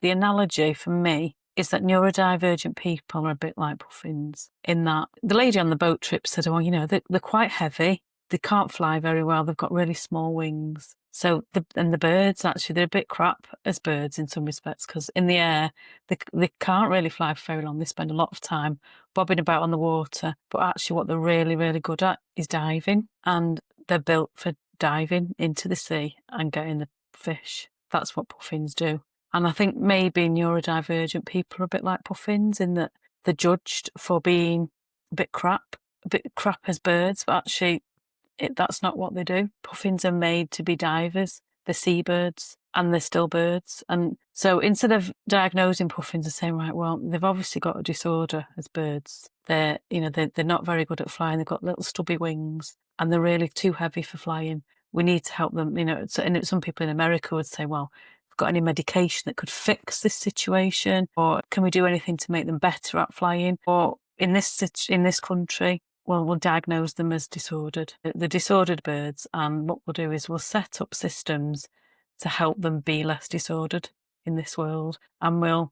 The analogy for me is that neurodivergent people are a bit like puffins, in that the lady on the boat trip said, well, they're quite heavy. They can't fly very well. They've got really small wings. So, the birds, actually, they're a bit crap as birds in some respects, because in the air, they can't really fly for very long. They spend a lot of time bobbing about on the water. But actually, what they're really, really good at is diving. And they're built for diving into the sea and getting the fish. That's what puffins do. And I think maybe neurodivergent people are a bit like puffins, in that they're judged for being a bit crap as birds, but actually that's not what they do. Puffins are made to be divers. They're seabirds, and they're still birds. And so instead of diagnosing puffins and saying, right, well, they've obviously got a disorder as birds. They're not very good at flying. They've got little stubby wings, and they're really too heavy for flying. We need to help them. And some people in America would say, well, got any medication that could fix this situation, or can we do anything to make them better at flying? Or in this country, well, we'll diagnose them as disordered, the disordered birds, and what we'll do is we'll set up systems to help them be less disordered in this world, and we'll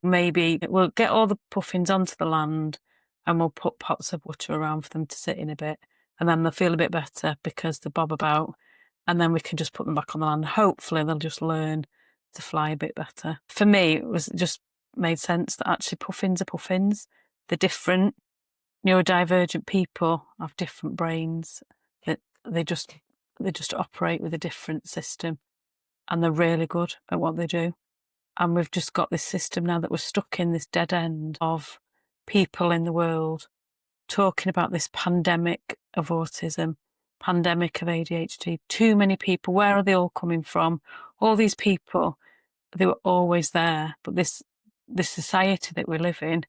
get all the puffins onto the land, and we'll put pots of water around for them to sit in a bit, and then they'll feel a bit better because they bob about, and then we can just put them back on the land. Hopefully they'll just learn to fly a bit better. For me, it was just made sense that actually puffins are puffins. They're different. Neurodivergent people have different brains. That they just operate with a different system, and they're really good at what they do. And we've just got this system now that we're stuck in this dead end of people in the world talking about this pandemic of autism, pandemic of ADHD. Too many people. Where are they all coming from? All these people, they were always there, but this society that we live in,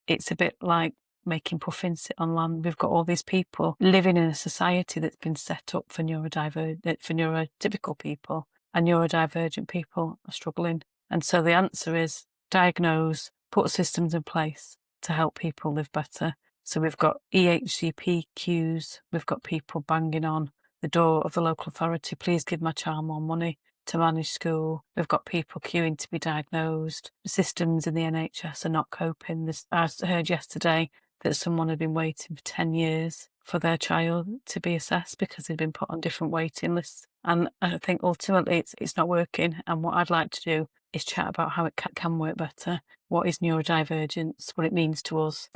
it's a bit like making puffins sit on land. We've got all these people living in a society that's been set up for neurotypical people, and neurodivergent people are struggling. And so the answer is diagnose, put systems in place to help people live better. So we've got EHCP queues, we've got people banging on the door of the local authority, please give my child more money to manage school. We've got people queuing to be diagnosed. The systems in the NHS are not coping. I heard yesterday that someone had been waiting for 10 years for their child to be assessed because they'd been put on different waiting lists. And I think ultimately it's not working. And what I'd like to do is chat about how it can work better. What is neurodivergence? What it means to us.